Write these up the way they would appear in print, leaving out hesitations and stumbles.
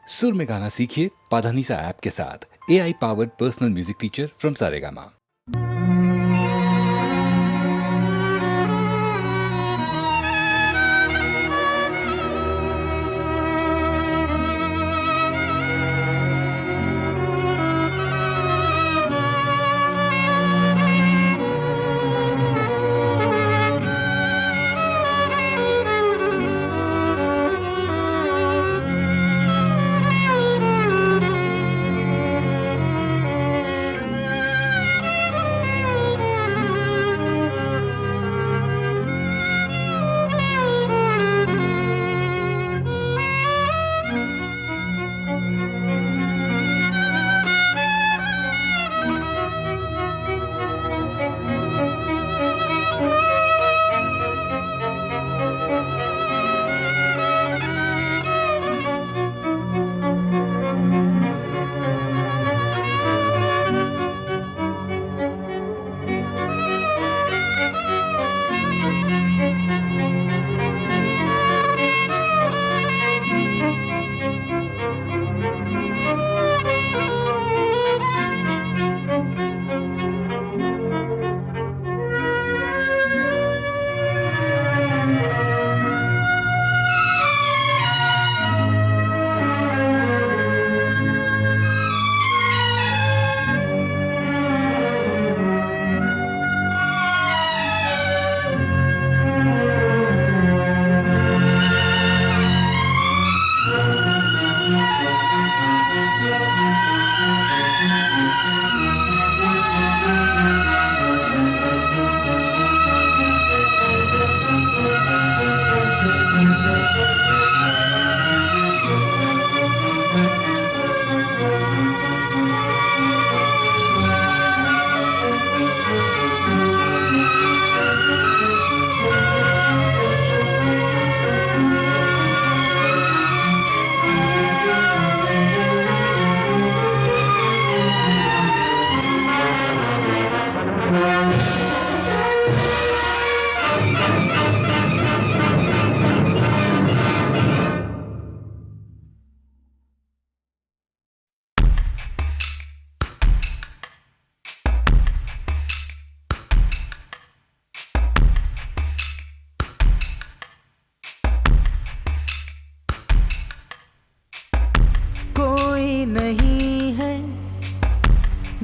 सुर में गाना सीखिए पाधानीसा ऐप के साथ। AI powered personal music teacher from Saregama. कोई नहीं है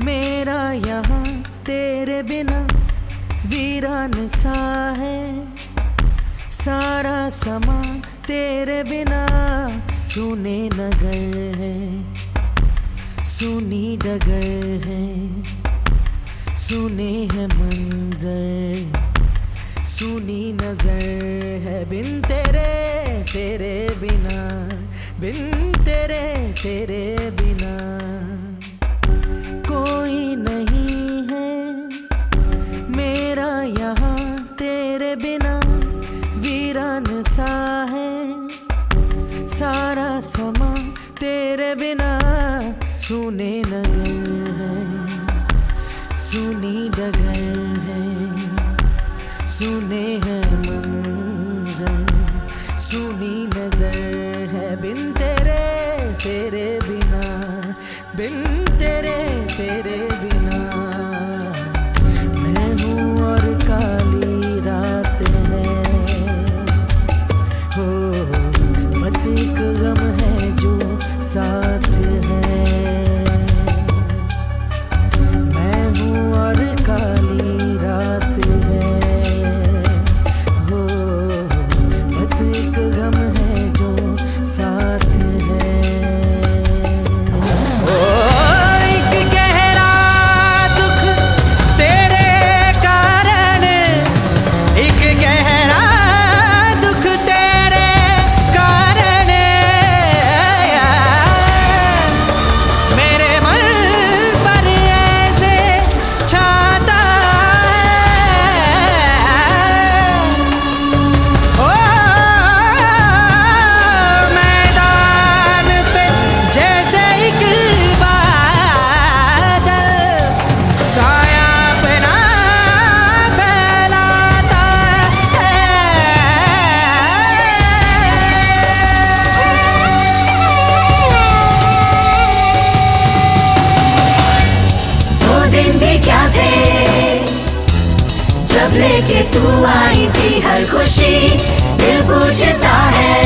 मेरा यहाँ तेरे बिना, वीरान सा है सारा समा तेरे बिना। सुने नगर है, सुनी डगर है, सुने है मंजर, सुनी नजर है। बिन तेरे तेरे बिना, बिन तेरे तेरे बिना कोई नहीं है मेरा यहाँ तेरे बिना, वीरान सा है सारा समा तेरे बिना। सुने नगर है, सुनी डगर है, सुने है मंजर, सुनी नजर है। बिन तेरे तेरे बिना, बिन तेरे तेरे बिना। मैं हूँ और काली रात है, हो बस एक गम है जो साथ है। मैं हूँ और काली रात है, हो बस एक गम है जो साथ है। ओ एक गहरा दुख तेरे कारण, एक गहरा दुख तेरे कारण। लेके तू आई थी हर खुशी, दिल पूछता है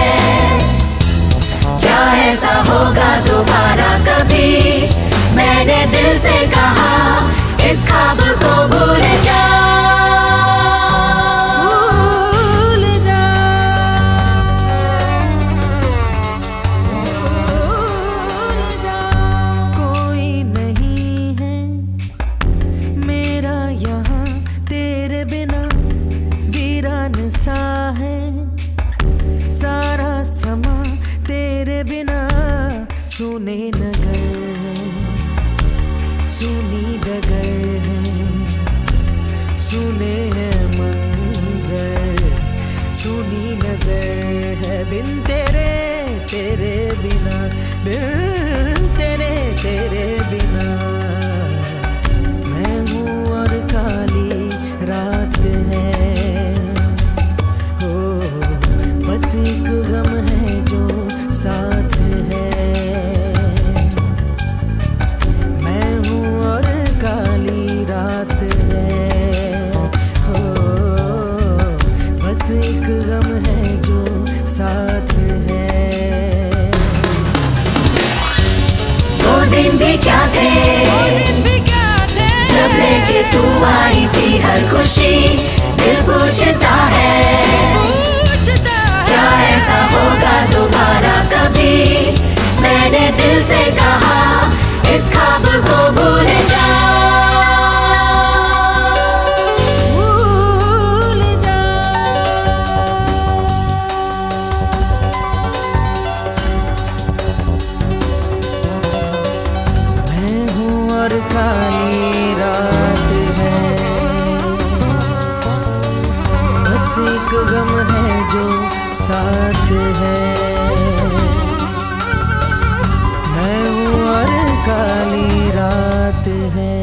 क्या ऐसा होगा दोबारा कभी। मैंने दिल से कहा इस ख्वाब को भूल जा, भूल जा, भूल जा। कोई नहीं है मेरा यहाँ तेरे बिना, वीरान सा है सारा समा तेरे बिना। सुने नगर सुनी डगर है, सुने हैं मंजर सुनी नजर है। बिन तेरे तेरे बिना, बिन तेरे तेरे बिना। मैं हूँ और काली रात है, हो बस एक गम है जो साथ है। मैं हूँ और काली रात है, हो बस एक गम है जो साथ है। वो दिन भी क्या थे, जब लेके तू आई थी हर खुशी, दिल पूछता है क्या ऐसा होगा दोबारा कभी। मैंने दिल से कहा इस ख्वाब को भूल जा, भूल जा। मैं हूँ और काली रात है, बस एक गम है जो साथ है। मैं हूँ और काली रात है।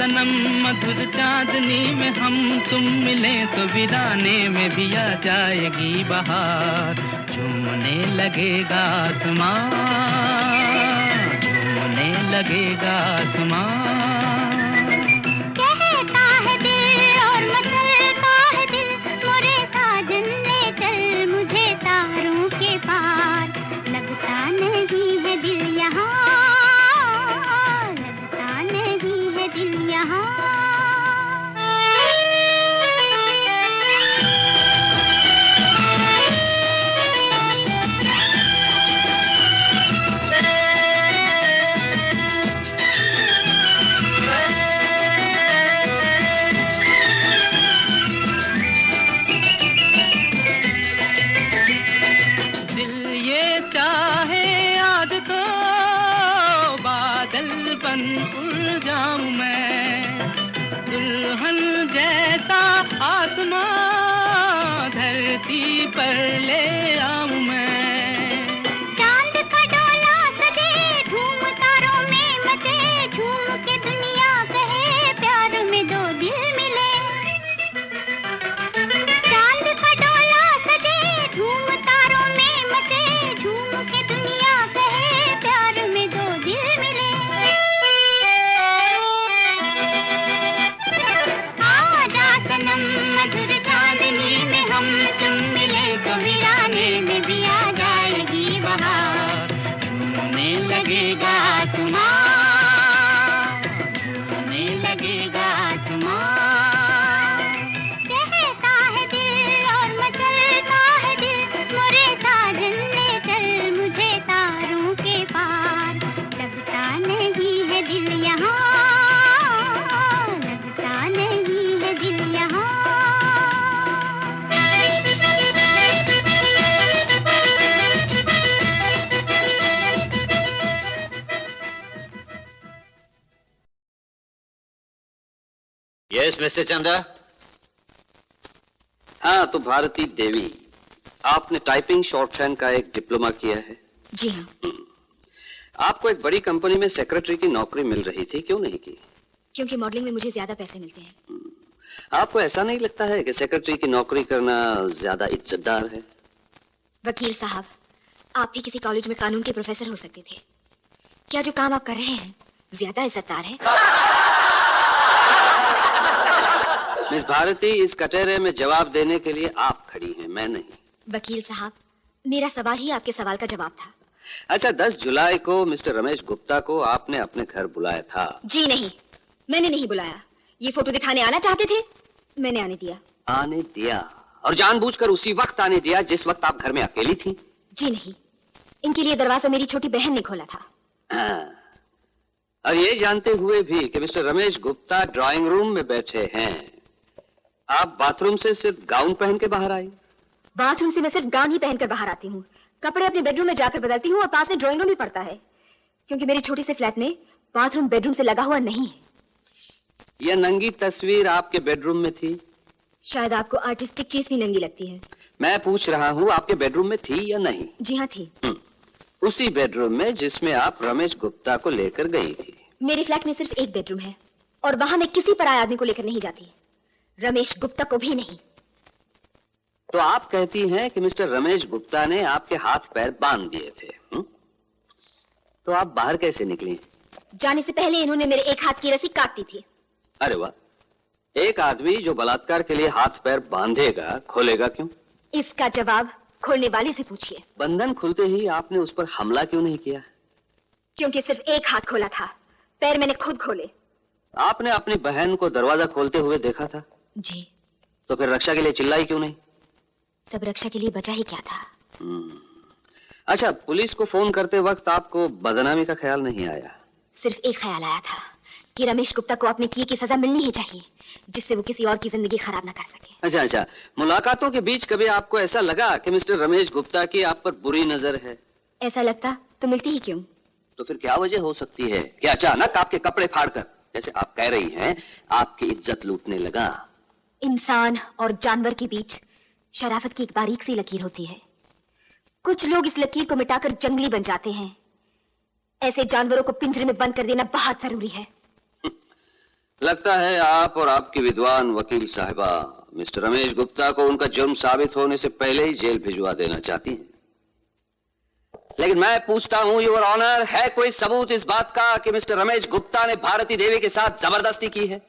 सनम मधुर चांदनी में हम तुम मिले तो वीराने में भी आ जाएगी बहार। झूमने लगेगा आसमां, झूमने लगेगा आसमां। कहता है दिल और मचलता है दिल, मोरे साजन ले चल मुझे तारों के पार। लगता नहीं है दिल यहाँ, लगता नहीं है दिल यहाँ। उड़ जाऊं मैं दुल्हन जैसा आसमां धरती पर ले आऊं मैं। चांद का डोला सजे धूम तारों में मचे, झूम के दुनिया कहे प्यार में दो दिल मिले। चांद का डोला सजे धूम तारों में मचे, झूम के दुनिया कहे प्यार में दो दिल मिले। मधुर चांदनी में हम तुम मिले तो वीराने में भी आ जाएगी बहार। झूमने लगेगा आसमां, झूमने लगेगा आसमां। कहता है दिल और मचलता है दिल, मोरे साजन ले चल मुझे तारों के पार। लगता नहीं है दिल यहाँ, लगता नहीं है दिल यहाँ। Yes mister Chandra. हाँ, तो भारती देवी, आपने टाइपिंग शॉर्टहैंड का एक डिप्लोमा किया है? जी हाँ। आपको एक बड़ी कंपनी में सेक्रेटरी की नौकरी मिल रही थी, क्यों नहीं की? क्योंकि मॉडलिंग में मुझे ज्यादा पैसे मिलते हैं। आपको ऐसा नहीं लगता है कि सेक्रेटरी की नौकरी करना ज्यादा इज्जतदार है? वकील साहब, आप भी किसी कॉलेज में कानून के प्रोफेसर हो सकते थे। क्या जो काम आप कर रहे हैं ज्यादा इज्जतदार है? मिस भारती, इस कटहरे में जवाब देने के लिए आप खड़ी हैं, मैं नहीं। वकील साहब, मेरा सवाल ही आपके सवाल का जवाब था। अच्छा, 10 जुलाई को मिस्टर रमेश गुप्ता को आपने अपने घर बुलाया था? जी नहीं, मैंने नहीं बुलाया। ये फोटो दिखाने आना चाहते थे, मैंने आने दिया। आने दिया? और जानबूझकर उसी वक्त आने दिया जिस वक्त आप घर में अकेली थी? जी नहीं, इनके लिए दरवाजा मेरी छोटी बहन ने खोला था। हाँ। और ये जानते हुए भी कि mister Ramesh Gupta drawing room में बैठे हैं, आप बाथरूम से सिर्फ गाउन पहन के बाहर आई? बाथरूम से मैं सिर्फ गाउन ही पहनकर बाहर आती हूँ। कपड़े अपने बेडरूम में जाकर बदलती हूँ और पास में ड्राइंग रूम भी पड़ता है, क्योंकि मेरी छोटी से फ्लैट में बाथरूम बेडरूम से लगा हुआ नहीं है। यह नंगी तस्वीर आपके बेडरूम में थी? शायद आपको आर्टिस्टिक चीज भी नंगी लगती है। मैं पूछ रहा हूँ, आपके बेडरूम में थी या नहीं? जी हाँ, थी। उसी बेडरूम में जिसमें आप रमेश गुप्ता को लेकर गई थी? मेरे फ्लैट में सिर्फ एक बेडरूम है और वहां मैं किसी पराये आदमी को लेकर नहीं जाती, रमेश गुप्ता को भी नहीं। तो आप कहती हैं कि मिस्टर रमेश गुप्ता ने आपके हाथ पैर बांध दिए थे? तो आप बाहर कैसे निकली? जाने से पहले इन्होंने मेरे एक हाथ की रस्सी काट दी थी। अरे वाह, एक आदमी जो बलात्कार के लिए हाथ पैर बांधेगा खोलेगा क्यों? इसका जवाब खोलने वाले से पूछिए। बंधन खुलते ही आपने उस पर हमला क्यों नहीं किया? क्योंकि सिर्फ एक हाथ खोला था, पैर मैंने खुद खोले। आपने अपनी बहन को दरवाजा खोलते हुए देखा था? जी। तो फिर रक्षा के लिए चिल्लाई क्यों नहीं? तब रक्षा के लिए बचा ही क्या था? अच्छा, पुलिस को फोन करते वक्त आपको बदनामी का ख्याल नहीं आया? सिर्फ एक ख्याल आया था कि रमेश गुप्ता को अपने किए की सजा मिलनी ही चाहिए, जिससे वो किसी और की जिंदगी खराब ना कर सके। अच्छा, मुलाकातों के बीच कभी आपको ऐसा लगा कि मिस्टर रमेश गुप्ता की आप पर बुरी नजर है? ऐसा लगता तो मिलती ही क्यों? तो फिर क्या वजह हो सकती है कि अचानक आपके कपड़े फाड़कर, जैसे आप कह रही हैं, आपकी इज्जत लूटने लगा? इंसान और जानवर के बीच शराफत की एक बारीक सी लकीर होती है। कुछ लोग इस लकीर को मिटाकर जंगली बन जाते हैं। ऐसे जानवरों को पिंजरे में बंद कर देना बहुत जरूरी है। लगता है आप और आपकी विद्वान वकील साहिबा मिस्टर रमेश गुप्ता को उनका जुर्म साबित होने से पहले ही जेल भिजवा देना चाहती हैं। लेकिन मैं पूछता हूं योर ऑनर, है कोई सबूत इस बात का कि मिस्टर रमेश गुप्ता ने भारती देवी के साथ जबरदस्ती की है?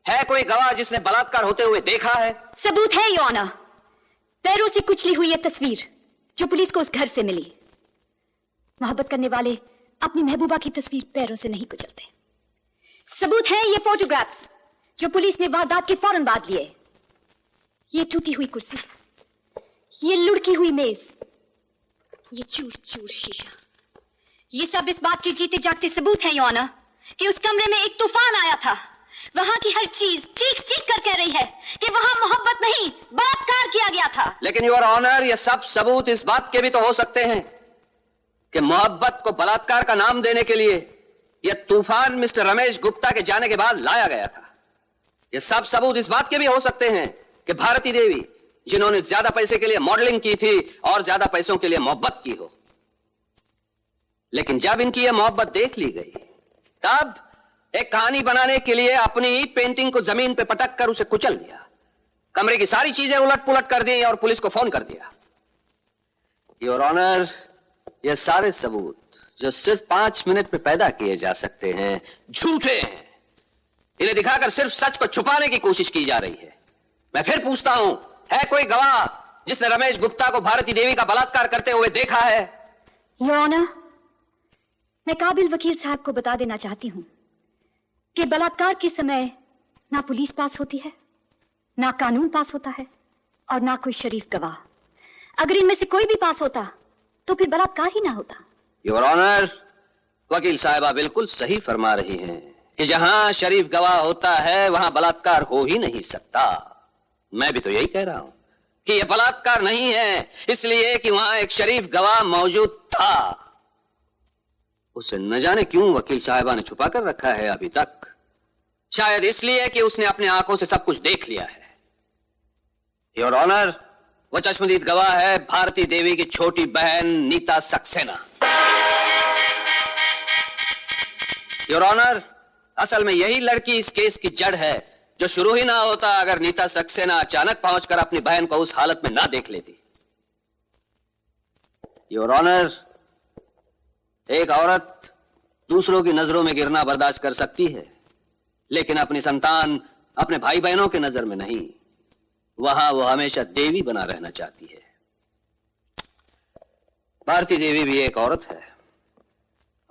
है कोई गवाह जिसने बलात्कार होते हुए देखा है? सबूत है योर ऑनर। पैरों से कुचली हुई ये तस्वीर जो पुलिस को उस घर से मिली। मोहब्बत करने वाले अपनी महबूबा की तस्वीर पैरों से नहीं कुचलते। सबूत है ये फोटोग्राफ्स जो पुलिस ने वारदात के फौरन बाद लिए। ये टूटी हुई कुर्सी, ये लुढ़की हुई मेज, ये चूर चूर शीशा, ये सब इस बात के जीते जागते सबूत है योर ऑनर कि उस कमरे में एक तूफान आया था। वहां की हर चीज चीख चीख कर कह रही है कि वहां मोहब्बत नहीं बलात्कार किया गया था। लेकिन योर ऑनर, ये सब सबूत इस बात के भी तो हो सकते हैं कि मोहब्बत को बलात्कार का नाम देने के लिए यह तूफान मिस्टर रमेश गुप्ता के जाने के बाद लाया गया था। ये सब सबूत इस बात के भी हो सकते हैं कि भारती देवी, जिन्होंने ज्यादा पैसे के लिए मॉडलिंग की थी और ज्यादा पैसों के लिए मोहब्बत की हो, लेकिन जब इनकी यह मोहब्बत देख ली गई तब एक कहानी बनाने के लिए अपनी ही पेंटिंग को जमीन पे पटक कर उसे कुचल दिया, कमरे की सारी चीजें उलट पुलट कर दी और पुलिस को फोन कर दिया। योर ऑनर, ये सारे सबूत जो सिर्फ 5 मिनट में पैदा किए जा सकते हैं झूठे हैं। इन्हें दिखाकर सिर्फ सच को छुपाने की कोशिश की जा रही है। मैं फिर पूछता हूं, है कोई गवाह जिसने रमेश गुप्ता को भारती देवी का बलात्कार करते हुए देखा है? योर ऑनर, मैं काबिल वकील साहब को बता देना चाहती हूं कि बलात्कार के समय ना पुलिस पास होती है, ना कानून पास होता है और ना कोई शरीफ गवाह। अगर इनमें से कोई भी पास होता तो फिर बलात्कार ही ना होता। योर ऑनर, वकील साहिबा बिल्कुल सही फरमा रही हैं कि जहां शरीफ गवाह होता है वहां बलात्कार हो ही नहीं सकता। मैं भी तो यही कह रहा हूं कि यह बलात्कार नहीं है, इसलिए कि वहां एक शरीफ गवाह मौजूद था। उसे न जाने क्यों वकील साहिबा ने छुपा कर रखा है अभी तक। शायद इसलिए कि उसने अपनी आंखों से सब कुछ देख लिया है। योर ऑनर, वो चश्मदीद गवाह है भारती देवी की छोटी बहन नीता सक्सेना। योर ऑनर, असल में यही लड़की इस केस की जड़ है, जो शुरू ही ना होता अगर नीता सक्सेना अचानक पहुंचकर अपनी बहन को उस हालत में ना देख लेती। योर ऑनर, एक औरत दूसरों की नजरों में गिरना बर्दाश्त कर सकती है, लेकिन अपनी संतान, अपने भाई बहनों की नजर में नहीं। वहां वो हमेशा देवी बना रहना चाहती है। भारती देवी भी एक औरत है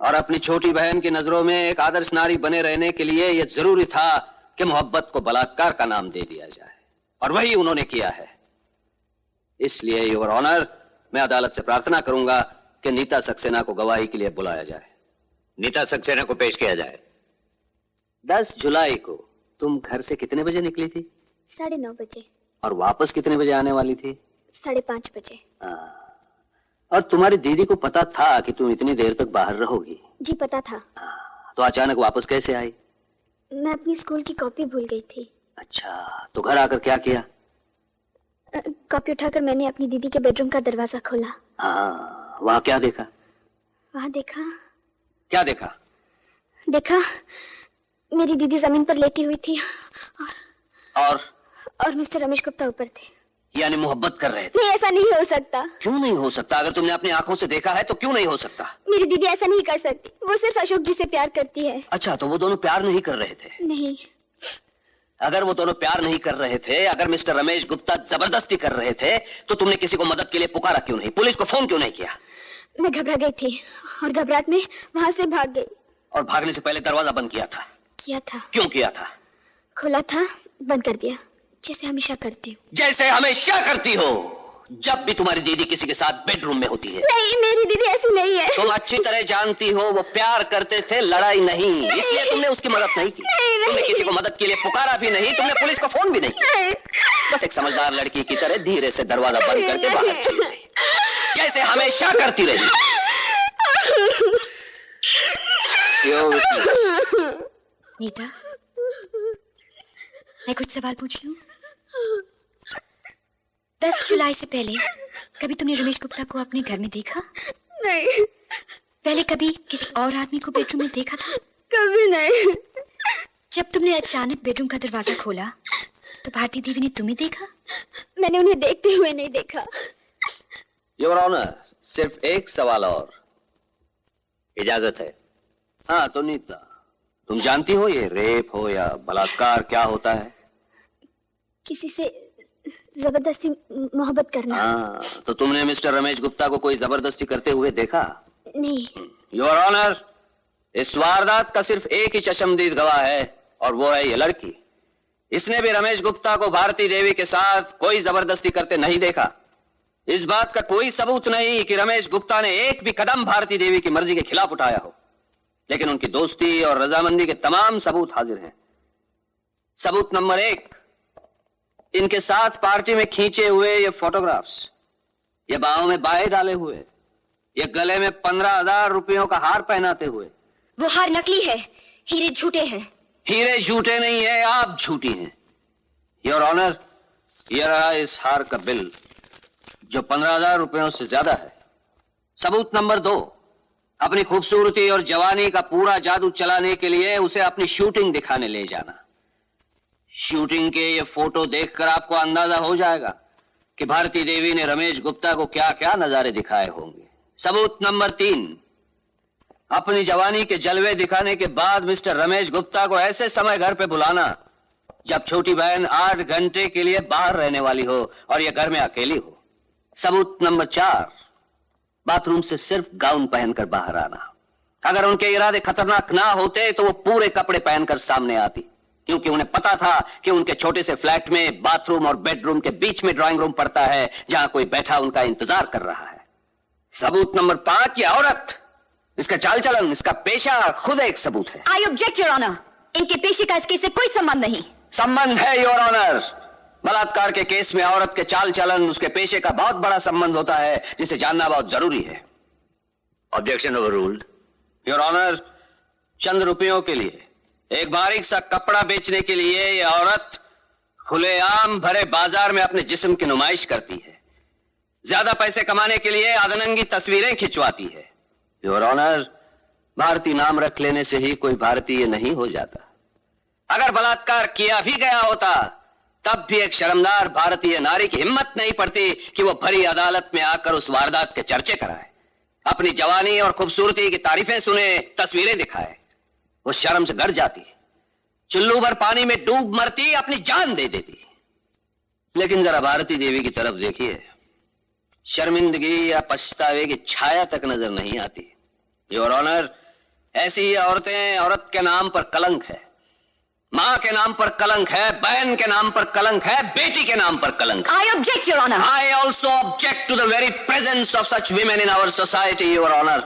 और अपनी छोटी बहन की नजरों में एक आदर्श नारी बने रहने के लिए यह जरूरी था कि मोहब्बत को बलात्कार का नाम दे दिया जाए, और वही उन्होंने किया है। इसलिए योर ऑनर, मैं अदालत से प्रार्थना करूंगा कि नीता सक्सेना को गवाही के लिए बुलाया जाए। नीता सक्सेना को पेश किया जाए। 10 जुलाई को तुम घर से कितने बजे निकली थी? 9:30 बजे। और वापस कितने बजे आने वाली थी? 5:30 बजे। और तुम्हारी दीदी को पता था कि तुम इतनी देर तक बाहर रहोगी? जी पता था। तो अचानक वापस कैसे आई? मैं अपनी स्कूल की कॉपी भूल गई थी। अच्छा, तो घर आकर क्या किया? कॉपी उठाकर मैंने अपनी दीदी के बेडरूम का दरवाजा खोला। हाँ, वहां क्या देखा? वहां देखा, क्या देखा? देखा मेरी दीदी जमीन पर लेटी हुई थी और मिस्टर रमेश गुप्ता ऊपर थे। यानी मोहब्बत कर रहे थे? नहीं, ऐसा नहीं हो सकता। क्यों नहीं हो सकता? अगर तुमने अपनी आंखों से देखा है तो क्यों नहीं हो सकता? मेरी दीदी ऐसा नहीं कर सकती, वो सिर्फ अशोक जी से प्यार करती है। अच्छा, तो वो दोनों प्यार नहीं कर रहे थे? नहीं। अगर वो दोनों प्यार नहीं कर रहे थे, अगर मिस्टर रमेश गुप्ता जबरदस्ती कर रहे थे, तो तुमने किसी को मदद के लिए पुकारा क्यों नहीं? पुलिस को फोन क्यों नहीं किया? मैं घबरा गई थी और घबराहट में वहां से भाग गई। और भागने से पहले दरवाजा बंद किया था? किया था। क्यों किया था? खुला था, बंद कर दिया, जैसे हमेशा करती हूँ। जैसे हमेशा करती हो जब भी तुम्हारी दीदी किसी के साथ बेडरूम में होती है? नहीं, मेरी दीदी ऐसी नहीं है। तुम अच्छी तरह जानती हो वो प्यार करते थे, लड़ाई नहीं। इसलिए तुमने उसकी मदद नहीं की। तुमने किसी को मदद के लिए पुकारा भी नहीं, तुमने पुलिस को फोन भी नहीं। बस एक समझदार लड़की की तरह धीरे से दरवाजा बंद करके बाहर चली गई, जैसे हमेशा करती रही। नीता, मैं कुछ सवाल पूछ लूं? 10 जुलाई से पहले कभी तुमने रमेश गुप्ता को अपने घर में देखा? नहीं। पहले कभी किसी और आदमी को बेडरूम में देखा था? कभी नहीं। जब तुमने अचानक बेडरूम का दरवाजा खोला तो भारती देवी ने तुम्हें देखा? मैंने उन्हें देखते हुए नहीं देखा। योर ऑनर, सिर्फ एक सवाल और। इजाजत है। हाँ तो नीता, तुम जानती हो ये रेप हो या बलात्कार क्या होता है? किसी से जबरदस्ती मोहब्बत करना। हाँ, तो तुमने मिस्टर रमेश गुप्ता को कोई जबरदस्ती करते हुए देखा? नहीं। योर ऑनर, इस वारदात का सिर्फ एक ही चश्मदीद गवाह है और वो है ये लड़की। इसने भी रमेश गुप्ता को भारती देवी के साथ कोई जबरदस्ती करते नहीं देखा। इस बात का कोई सबूत नहीं कि रमेश गुप्ता ने एक भी कदम भारती देवी की मर्जी के खिलाफ उठाया हो, लेकिन उनकी दोस्ती और रजामंदी के तमाम सबूत हाजिर हैं। सबूत नंबर 1, इनके साथ पार्टी में खींचे हुए ये फोटोग्राफ्स, ये बाहों में बाएं डाले हुए, ये गले में 15,000 रुपयों का हार पहनाते हुए। वो हार नकली है, हीरे झूठे हैं। हीरे झूठे नहीं है, आप झूठी हैं। योर ऑनर, ये रहा इस हार का बिल जो 15,000 रुपयों से ज्यादा है। सबूत नंबर 2, अपनी खूबसूरती और जवानी का पूरा जादू चलाने के लिए उसे अपनी शूटिंग दिखाने ले जाना। शूटिंग के ये फोटो देखकर आपको अंदाजा हो जाएगा कि भारती देवी ने रमेश गुप्ता को क्या क्या नजारे दिखाए होंगे। सबूत नंबर 3, अपनी जवानी के जलवे दिखाने के बाद मिस्टर रमेश गुप्ता को ऐसे समय घर पे बुलाना जब छोटी बहन 8 घंटे के लिए बाहर रहने वाली हो और यह घर में अकेली हो। सबूत नंबर 4, बाथरूम से सिर्फ गाउन पहनकर बाहर आना। अगर उनके इरादे खतरनाक ना होते तो वो पूरे कपड़े पहनकर सामने आती, क्योंकि उन्हें पता था कि उनके छोटे से फ्लैट में बाथरूम और बेडरूम के बीच में ड्राइंग रूम पड़ता है जहां कोई बैठा उनका इंतजार कर रहा है। सबूत नंबर 5, ये औरत, इसका चाल चलन, इसका पेशा खुद एक सबूत है। आई ऑब्जेक्ट योर ऑनर, इनके पेशे का इसके से कोई संबंध नहीं। संबंध है योर ऑनर। बलात्कार के केस में औरत के चाल चलन, उसके पेशे का बहुत बड़ा संबंध होता है, जिसे जानना बहुत जरूरी है। Objection overruled. योर ऑनर, चंद रुपयों के लिए, एक बारीक सा कपड़ा बेचने के लिए यह औरत खुलेआम भरे बाजार में अपने जिस्म की नुमाइश करती है। ज्यादा पैसे कमाने के लिए अधनंगी तस्वीरें खिंचवाती है। योर ऑनर, भारतीय नाम रख लेने से ही कोई भारतीय नहीं हो जाता। अगर बलात्कार किया भी गया होता तब भी एक शर्मदार भारतीय नारी की हिम्मत नहीं पड़ती कि वो भरी अदालत में आकर उस वारदात के चर्चे कराए, अपनी जवानी और खूबसूरती की तारीफें सुने, तस्वीरें दिखाए। वो शर्म से गर जाती, चुल्लू भर पानी में डूब मरती, अपनी जान दे देती। लेकिन जरा भारती देवी की तरफ देखिए, शर्मिंदगी या पछतावे की छाया तक नजर नहीं आती। योर ऑनर, ऐसी ही औरतें औरत के नाम पर कलंक है, मां के नाम पर कलंक है, बहन के नाम पर कलंक है, बेटी के नाम पर कलंक है। I object your honour. I also object to the very presence of such women in our society, Your Honor.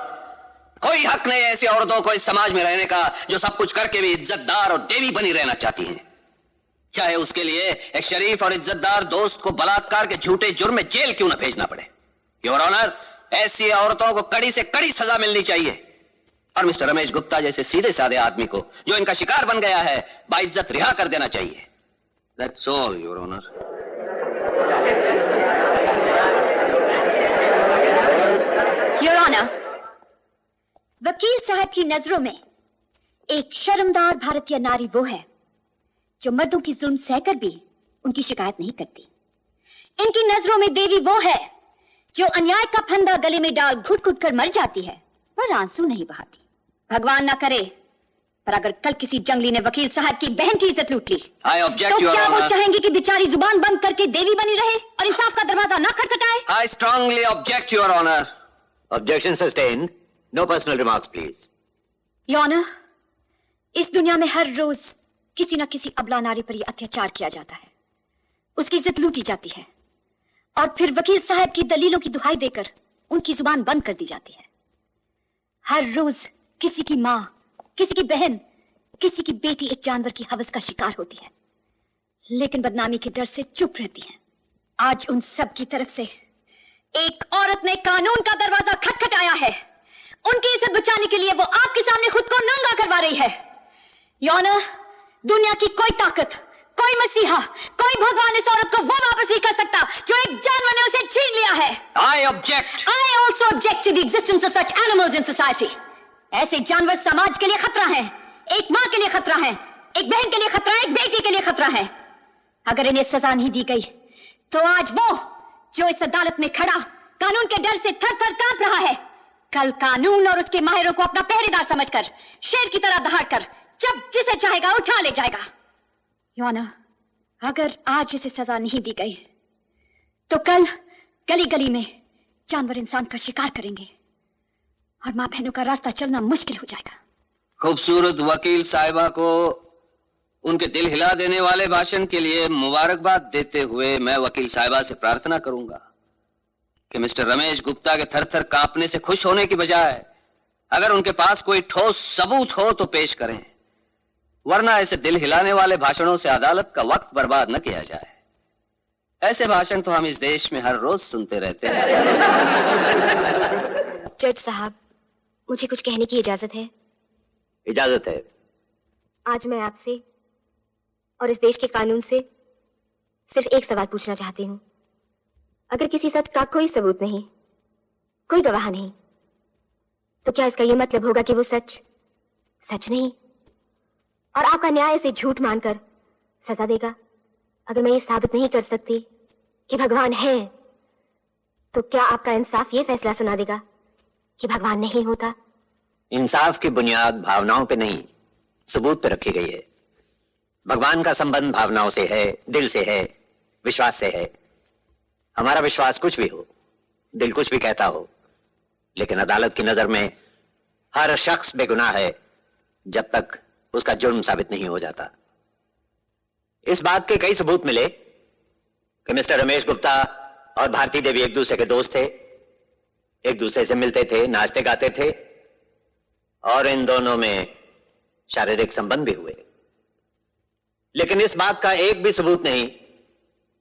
कोई हक नहीं ऐसी औरतों को इस समाज में रहने का जो सब कुछ करके भी इज्जतदार और देवी बनी रहना चाहती हैं, चाहे उसके लिए एक शरीफ और इज्जतदार दोस्त को बलात्कार के झूठे जुर्म में जेल क्यों न भेजना पड़े। योर ऑनर, ऐसी औरतों को कड़ी से कड़ी सजा मिलनी चाहिए और मिस्टर रमेश गुप्ता जैसे सीधे साधे आदमी को जो इनका शिकार बन गया है बाइज्जत रिहा कर देना चाहिए। That's all, Your Honor. Your honour, वकील साहब की नजरों में एक शर्मदार भारतीय नारी वो है जो मर्दों की जुल्म सहकर भी उनकी शिकायत नहीं करती। इनकी नजरों में देवी वो है जो अन्याय का फंदा गले में डाल घुट घुट कर मर जाती है पर आंसू नहीं बहाती। भगवान ना करे पर अगर कल किसी जंगली ने वकील साहब की बहन की इज्जत लूट ली I object, तो Your क्या वो Honor. चाहेंगे कि बेचारी जुबान बंद करके देवी बनी रहे और इंसाफ का दरवाजा ना खटखटाए? I strongly object, Your Honor. Objection sustained. No personal remarks please. Your honour, इस दुनिया में हर रोज किसी न किसी अबला नारी पर यह अत्याचार किया जाता है, उसकी इज्जत लूटी जाती है और फिर वकील साहब की दलीलों की दुहाई देकर उनकी जुबान बंद कर दी जाती है। हर रोज किसी की मां, किसी की बहन, किसी की बेटी एक जानवर की हवस का शिकार होती है, लेकिन बदनामी के डर से चुप रहती है। आज उन सब की तरफ से एक औरत ने कानून का दरवाजा खटखटाया है। उनकी इज्जत बचाने के लिए वो आपके सामने खुद को नंगा करवा रही है। योर ऑनर, दुनिया की कोई ताकत, कोई मसीहा, कोई भगवान इस औरत को वो वापस नहीं कर सकता जो एक जानवर ने उसे छीन लिया है। I object. I also object to the existence of such animals in society. ऐसे जानवर समाज के लिए खतरा हैं, एक मां के लिए खतरा हैं, एक बहन के लिए खतरा है, एक बेटी के लिए खतरा है। अगर इन्हें सजा नहीं दी गई तो आज वो जो इस अदालत में खड़ा कानून के डर से थर थर कांप रहा है, कल कानून और उसके माहिरों को अपना पहरेदार समझकर शेर की तरह दहाड़ कर जब जिसे चाहेगा उठा ले जाएगा। योना, अगर आज इसे सजा नहीं दी गई तो कल गली गली में जानवर इंसान का शिकार करेंगे और मां बहनों का रास्ता चलना मुश्किल हो जाएगा। खूबसूरत वकील साहिबा को उनके दिल हिला देने वाले भाषण के लिए मुबारकबाद देते हुए मैं वकील साहिबा से प्रार्थना करूंगा कि मिस्टर रमेश गुप्ता के थर थर कांपने से खुश होने की बजाय अगर उनके पास कोई ठोस सबूत हो तो पेश करें, वरना ऐसे दिल हिलाने वाले भाषणों से अदालत का वक्त बर्बाद न किया जाए। ऐसे भाषण तो हम इस देश में हर रोज सुनते रहते हैं। जज साहब, मुझे कुछ कहने की इजाजत है? इजाजत है। आज मैं आपसे और इस देश के कानून से सिर्फ एक सवाल पूछना चाहती हूँ। अगर किसी सच का कोई सबूत नहीं, कोई गवाह नहीं, तो क्या इसका यह मतलब होगा कि वो सच नहीं और आपका न्याय इसे झूठ मानकर सजा देगा? अगर मैं ये साबित नहीं कर सकती कि भगवान है, तो क्या आपका इंसाफ ये फैसला सुना देगा कि भगवान नहीं होता? इंसाफ की बुनियाद भावनाओं पे नहीं, सबूत पे रखी गई है। भगवान का संबंध भावनाओं से है, दिल से है, विश्वास से है। हमारा विश्वास कुछ भी हो, दिल कुछ भी कहता हो, लेकिन अदालत की नजर में हर शख्स बेगुनाह है जब तक उसका जुर्म साबित नहीं हो जाता। इस बात के कई सबूत मिले कि मिस्टर रमेश गुप्ता और भारती देवी एक दूसरे के दोस्त थे, एक दूसरे से मिलते थे, नाचते गाते थे और इन दोनों में शारीरिक संबंध भी हुए। लेकिन इस बात का एक भी सबूत नहीं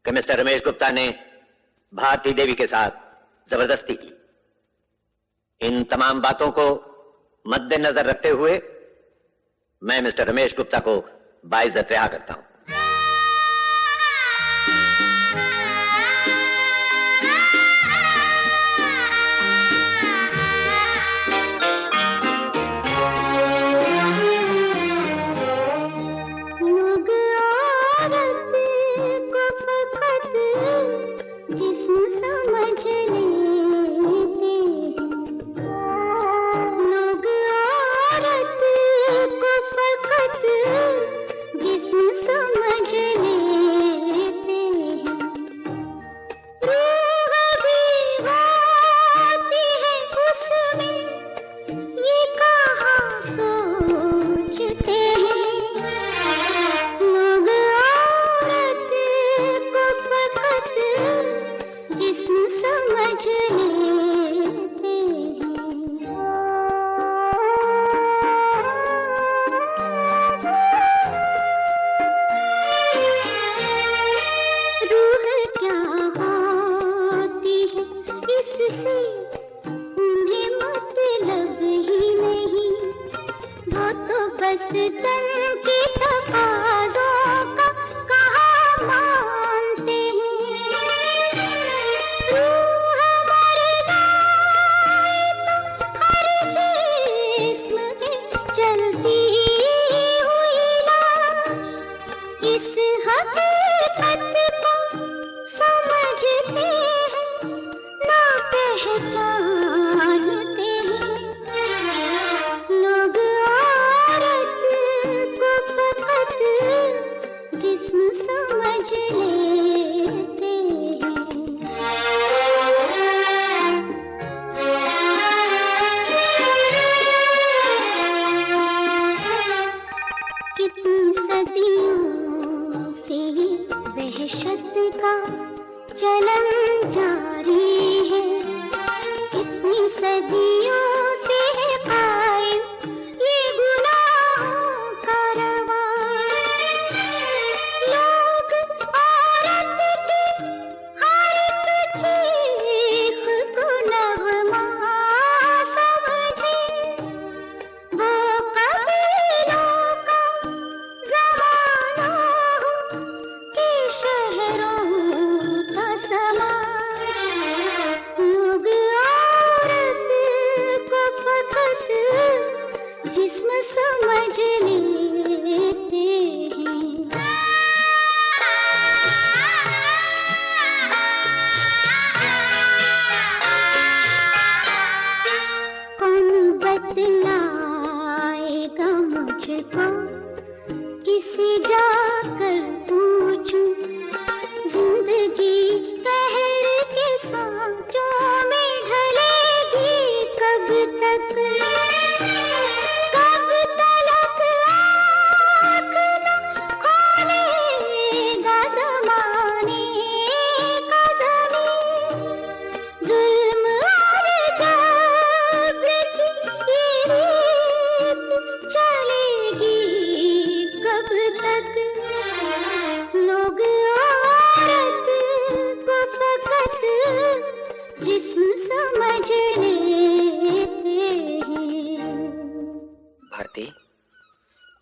कि मिस्टर रमेश गुप्ता ने भारती देवी के साथ जबरदस्ती की। इन तमाम बातों को मद्देनजर रखते हुए मैं मिस्टर रमेश गुप्ता को बाइज्जत रिहा करता हूं।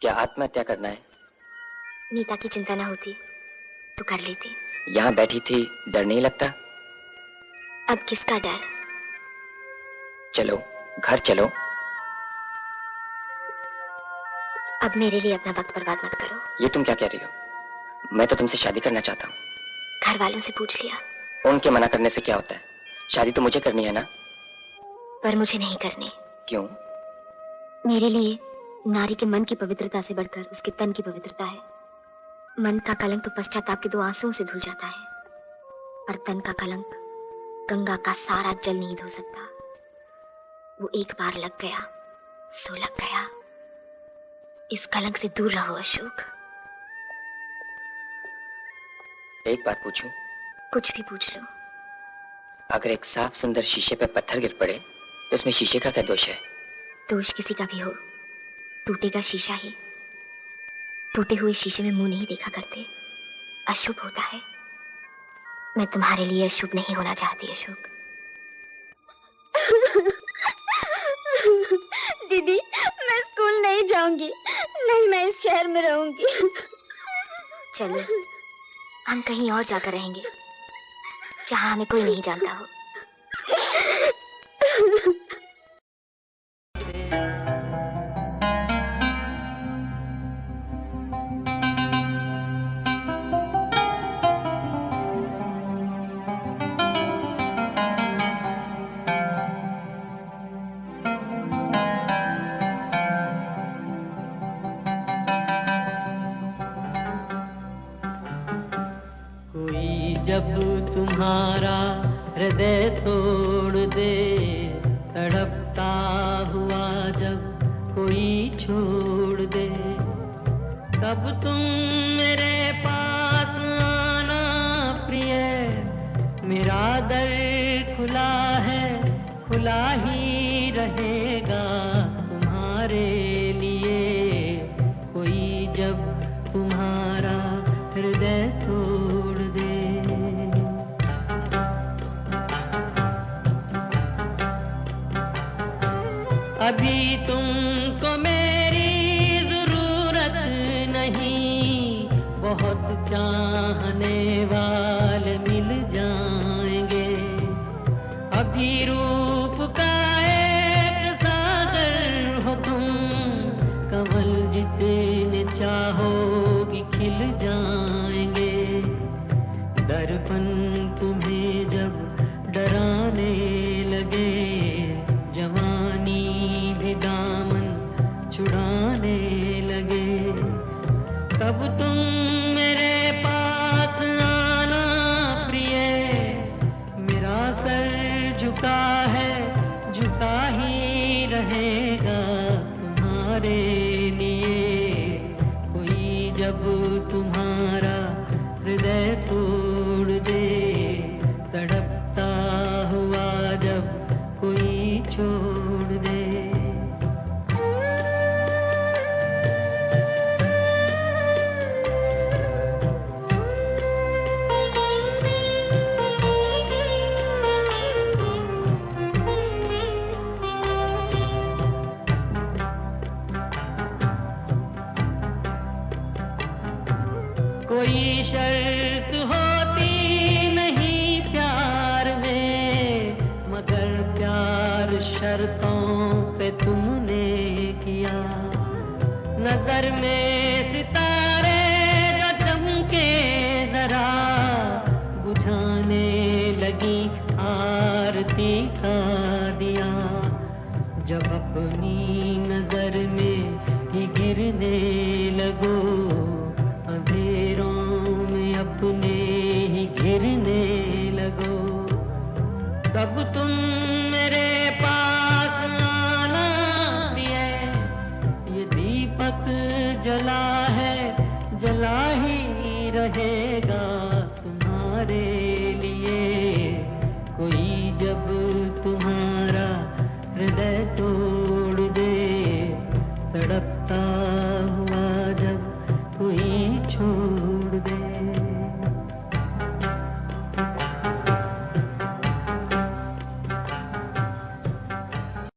क्या आत्महत्या करना है? नीता की चिंता ना होती तो कर लेती। यहाँ बैठी थी, डर नहीं लगता? अब किसका डर? चलो घर चलो। अब मेरे लिए अपना वक्त बर्बाद मत करो। ये तुम क्या कह रही हो? मैं तो तुमसे शादी करना चाहता हूँ। घर वालों से पूछ लिया? उनके मना करने से क्या होता है? शादी तो मुझे करनी है ना? पर मुझे नहीं करनी। क्यों? मेरे लिए नारी के मन की पवित्रता से बढ़कर उसके तन की पवित्रता है। मन का कलंक तो पश्चाताप के 2 आंसुओं से धुल जाता है, पर तन का कलंक गंगा का सारा जल नहीं धो सकता। वो एक बार लग गया सो लग गया। इस कलंक से दूर रहो अशोक। एक बात पूछूं? कुछ भी पूछ लो। अगर एक साफ सुंदर शीशे पे पत्थर गिर पड़े तो उसमें शीशे का क्या दोष है? दोष किसी का भी हो, टूटेगा शीशा ही। टूटे हुए शीशे में मुंह नहीं देखा करते, अशुभ होता है। मैं तुम्हारे लिए अशुभ नहीं होना चाहती अशोक। दीदी, मैं स्कूल नहीं जाऊंगी, नहीं मैं इस शहर में रहूंगी। चलो हम कहीं और जाकर रहेंगे जहां हमें कोई नहीं जानता हो। जब तुम्हारा हृदय तोड़ दे, तड़पता हुआ जब कोई छोड़ दे, तब तुम मेरे पास आना प्रिय। मेरा दर खुला है, खुला ही रहेगा तुम्हारे लिए। कोई जब तुम्हारा हृदय तोड़ दे। अभी तुमको मेरी जरूरत नहीं, बहुत चाहने वाले मिल जाएंगे। अभी रूप का एक सागर हो तुम, कमल जितने चाहोगी खिल जाएंगे। दर्पण तुम्हें जब डराने लगे, जवानी भी दामन छुड़ाने लगे, तब तुम मेरे पास आना प्रिय। मेरा सर झुका है, झुका ही रहेगा तुम्हारे लिए। कोई जब तुम्हारा हृदय तोड़ दे, तड़पता हुआ जब कोई छोड़ दे। कोई शर्त होती नहीं प्यार में, मगर प्यार शर्तों पे तुमने किया। नजर में सितारे जो चमके जरा, बुझाने लगी आरती का दिया। जब अपनी नजर में ही गिरने लगो, अंधेरों में अपने ही घिरने लगो, तब तुम मेरे पास आना प्रिय। ये दीपक जला है, जला ही रहेगा।